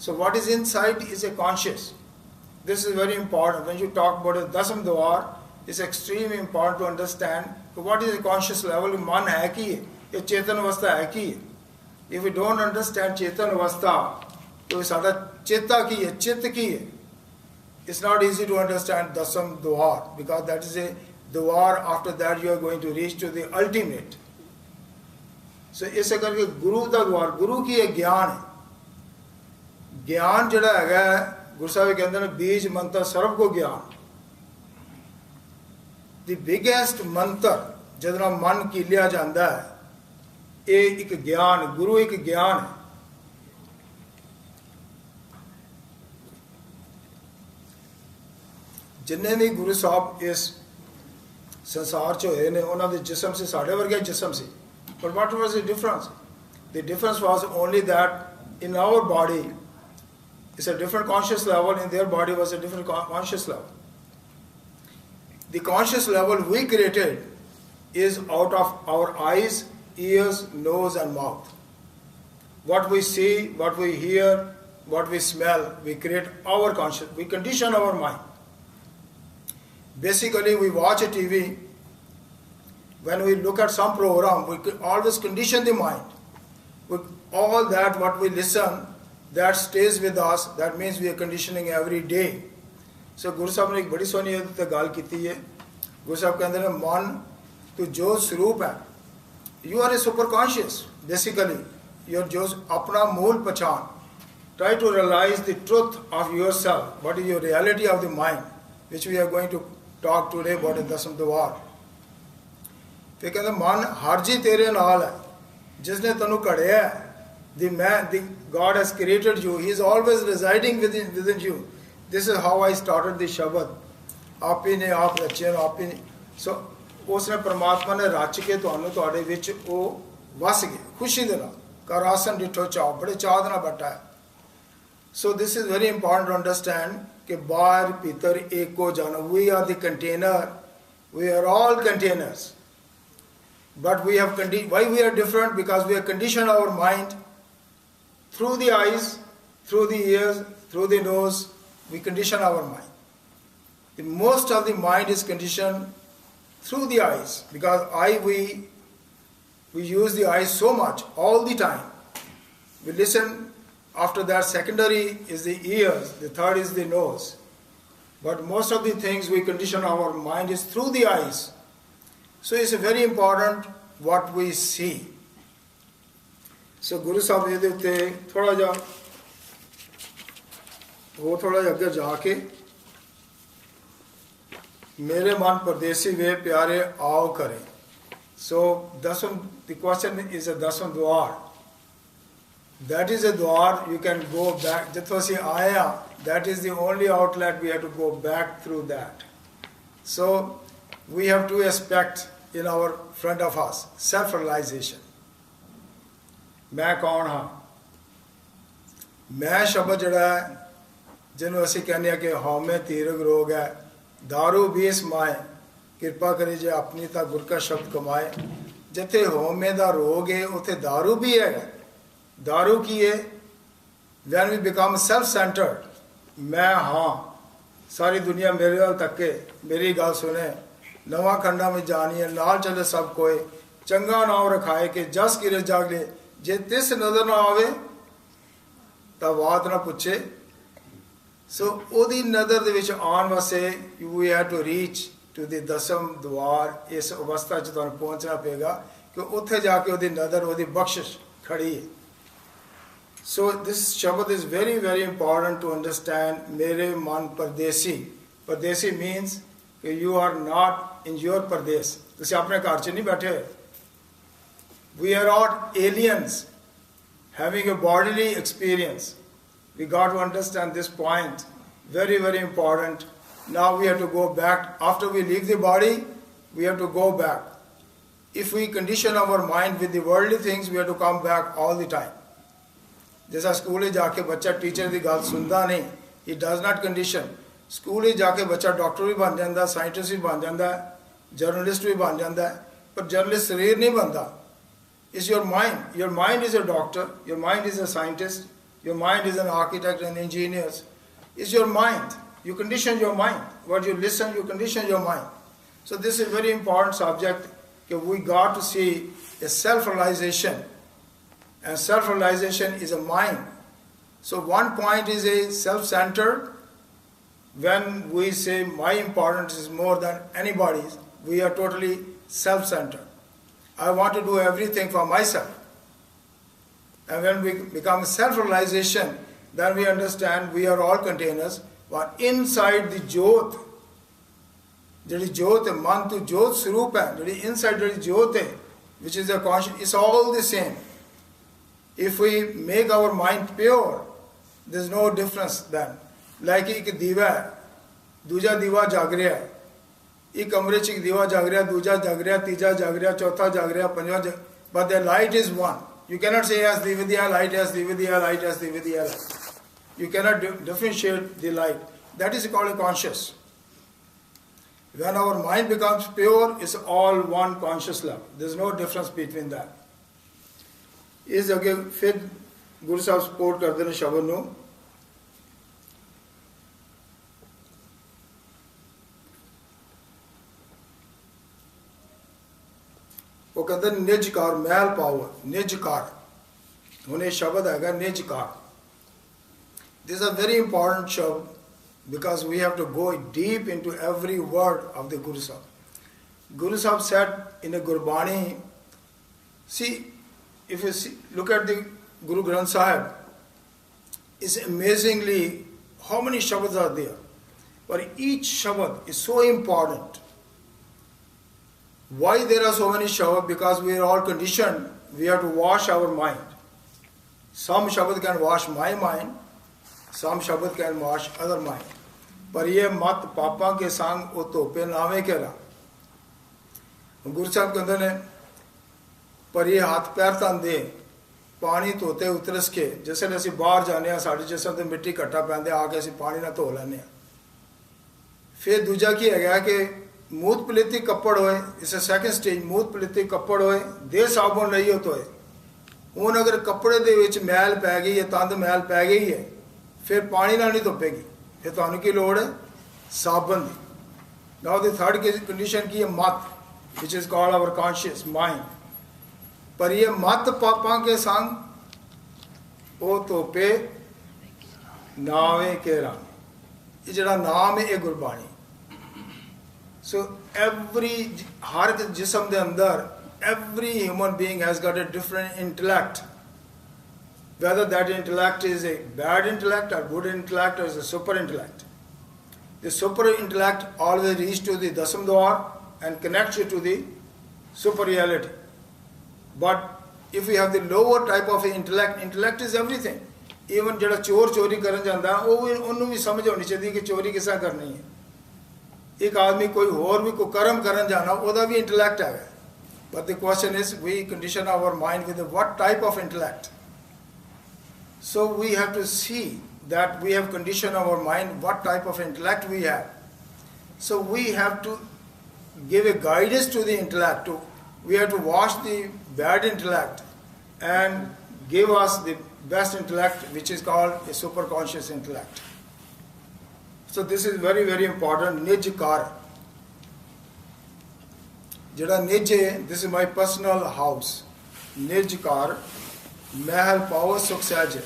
So what is inside is a conscious. This is very important. When you talk about a dasam dwar, it's extremely important to understand what is the conscious level. Man hai ki hai, ye chetan avastha hai ki hai. If we don't understand chetan avastha, तो साडा चेता की है, चित्त की है. It's not easy to understand dasam dwar because that is a dwar. After that you are going to reach to the ultimate. So इसे करके गुरु का द्वार, गुरु की एक ज्ञान है. ज्ञान जड़ा है गुरु साहब कहते हैं बीज मंत्र सर्व को ज्ञान. The biggest मंत्र जितना मन की लिया जाता है ये एक ज्ञान, गुरु एक ज्ञान है. जिन्हें भी गुरु साहब इस संसार च होए ने उन्होंने जिस्म से साढ़े वर्गे जिस्म से. But what was the difference? The difference was only that in our body it's a different conscious level, in their body was a different conscious level. The conscious level we created is out of our eyes, ears, nose and mouth. What we see, what we hear, what we smell, we create our conscious, we condition our mind. Basically we watch a TV, when we look at some program, we always condition the mind. With all that what we listen, that stays with us, that means we are conditioning every day. So Guru Sahib ने एक बड़ी सोनी गल की है. Guru Sahib कहते हैं मन तो जो स्वरूप है, you are a super conscious basically. You are जो अपना मूल पहचान. Try to realize the truth of yourself. What is your reality of the mind, which we are going to talk today about in Dasam Dwar. फिर कहते मन हर जी तेरे नाल है, जिसने तेनू घड़िया है. The God has created you. He is always residing within you. This is how I started the Shabad. आप ही ने आप रचे आप ही. So उसने परमात्मा ने रच के तुहानू तुहाडे विच वो वस गए खुशी दे नाल. कर आसन डिठो चाव बड़े चाव दे नाल बैठा है. So this is very important to understand कि बाहर भीतर एको जन. We are the container. We are all containers. But we have why we are different? Because we have conditioned our mind through the eyes, through the ears, through the nose. We condition our mind. The most of the mind is conditioned through the eyes because we use the eyes so much all the time. We listen. After that, secondary is the ears. The third is the nose. But most of the things we condition our mind is through the eyes. So it's very important what we see. So Guru Sahib ਇਹਦੇ ਉੱਤੇ ਥੋੜਾ ਜਿਹਾ ਅੱਗੇ ਜਾ ਕੇ मेरे मन परदेसी वे प्यारे आओ करें. So the question is a dasam dwar. That is a dwar you can go back. जिथों से आया, that is the only outlet we have to go back through that. So we have two aspects in our front of us. Self-realization. मैं कौन हाँ? मैं शब्द जड़ा है जिन्हों असी कहने कि हौमे तीरग रोग है दारू भी समाए कृपा करे जे अपनी ता गुर का शब्द कमाए. जिथे हौमे दा रोग है उथे दारू भी है. दारू की है when we become self-centered. मैं हाँ सारी दुनिया मेरे वाल तके मेरी गल सुने नवा खंडा में जानी है नाल चले सब कोई चंगा नाम रखाए कि जस किरे जाग ले जे तिस नजर ना आवे ता बात ना पूछे. So ओदी नजर दे विच आन वास्ते we have to reach to the dasam dwar. इस अवस्था च तुहानू पहुंचना पेगा कि उत्थे जाके ओदी नजर ओदी बख्शिश खड़ी है. So this Shabad is very very important to understand. मेरे मन परदेसी. परदेसी means you are not in your pardes. तुसी अपने घर च नहीं बैठे. We are not aliens having a bodily experience. We got to understand this point. Very very important. Now we have to go back. After we leave the body, we have to go back. If we condition our mind with the worldly things, we have to come back all the time. जैसा school में जाके बच्चा teacher की गल सुनता नहीं, he does not condition. School में जाके बच्चा डॉक्टर भी बन जाता, साइंटिस्ट भी बन जाता है, जर्नलिस्ट भी बन जाता है, पर जर्नलिस्ट शरीर नहीं बनता. It's your mind. Your mind is a doctor, your mind is a scientist, Your mind is an architect and engineer. It's your mind. You condition your mind. What you listen, you condition your mind. So this is a very important subject. We got to see a self-realization. And self-realization is a mind. So one point is a self-centered. When we say my importance is more than anybody's, we are totally self-centered. I want to do everything for myself. And when we become self-realization, then we understand we are all containers. But inside the Jyot, ਜਿਹੜੀ ਜੋਤ ਹੈ ਮਨ ਤੋਂ ਜੋਤ ਸਰੂਪ ਹੈ ਜਿਹੜੀ inside ਜਿਹੜੀ ਜੋਤ ਹੈ which is the conscious, it's all the same. If we make our mind pure, there's no difference then. Like ਇੱਕ ਦੀਵਾ ਹੈ ਦੂਜਾ ਦੀਵਾ ਜਗ ਰਿਹਾ ਹੈ ਇੱਕ ਕਮਰੇ 'ਚ ਇੱਕ ਦੀਵਾ ਜਗ ਰਿਹਾ ਦੂਜਾ ਜਗ ਰਿਹਾ ਤੀਜਾ ਜਗ ਰਿਹਾ ਚੌਥਾ ਜਗ ਰਿਹਾ ਪੰਜਵਾਂ ਜਗ but the light is one. You cannot say as Dividya light, as Dividya light, as Dividya light. You cannot differentiate the light. That is called conscious. When our mind becomes pure, it's all one conscious level. There's no difference between that. Is again फिर गुरु साहब support करते हैं शब्द नू वो कहते हैं निजकार महल power निजकार उन्हें शब्द है निजकार. This is a very important shabd because we have to go deep into every word of the Guru Sahib. Guru Sahib said in a Gurbani, see, if you see, look at the Guru Granth Sahib, it's amazingly how many shabds are there. But each shabd is so important. Why there are so many shabds? Because we are all conditioned, we have to wash our mind. Some shabd can wash my mind, some shabd can wash other mind. पर ये मत पापा के संग वो तोपे नावे के रा गुरु साहब कहते ने पर ये हाथ पैर तन दे पानी धोते उतरस के जैसे असीं बाहर जाने साढ़े जिसम ते मिट्टी घट्टा पैंदे आके असीं पानी ना धो लैने फिर दूजा की है कि मूत पलीती कपड़ होए इस सैकेंड स्टेज मूत पलीती कपड़ होए दे साबुन लईओ धोए हुण अगर कपड़े दे विच मैल पै गई है तंद मैल पै गई है फिर पानी नाल नहीं धोपेगी फिर तुहानू की लोड़ है साबन दी. नाउ द थर्ड कंडीशन की है मत which is called our conscious mind. पर ये मत पापा के संग वो धोपे नावे के रंग ये जड़ा नाम है ये गुरबाणी. सो एवरी हर जिसम दे अंदर every human being has got a different intellect. Whether that intellect is a bad intellect or good intellect or is a super intellect. The super intellect always reaches to the Dasam Dwar and connects you to the super reality. But if we have the lower type of intellect, intellect is everything. Even jada chor chori karan janda hai, ਉਹਨੂੰ ਵੀ ਸਮਝ ਹੋਣੀ ਚਾਹੀਦੀ ਕਿ ਚੋਰੀ ਕਿਸਾ ਕਰਨੀ ਹੈ. ਇੱਕ ਆਦਮੀ ਕੋਈ ਹੋਰ ਵੀ ਕੋਈ ਕਰਮ ਕਰਨ ਜਾਣਾ ਉਹਦਾ ਵੀ ਇੰਟੈਲੈਕਟ ਹੈ. But the question is, we condition our mind with what type of intellect? So we have to see that we have conditioned our mind, what type of intellect we have. So we have to give a guidance to the intellect. We have to wash the bad intellect and give us the best intellect, which is called a superconscious intellect. So this is very, very important. Nijkar. Jada Nij, this is my personal house. Nijkar, Mahal Power Sukh Sahaj.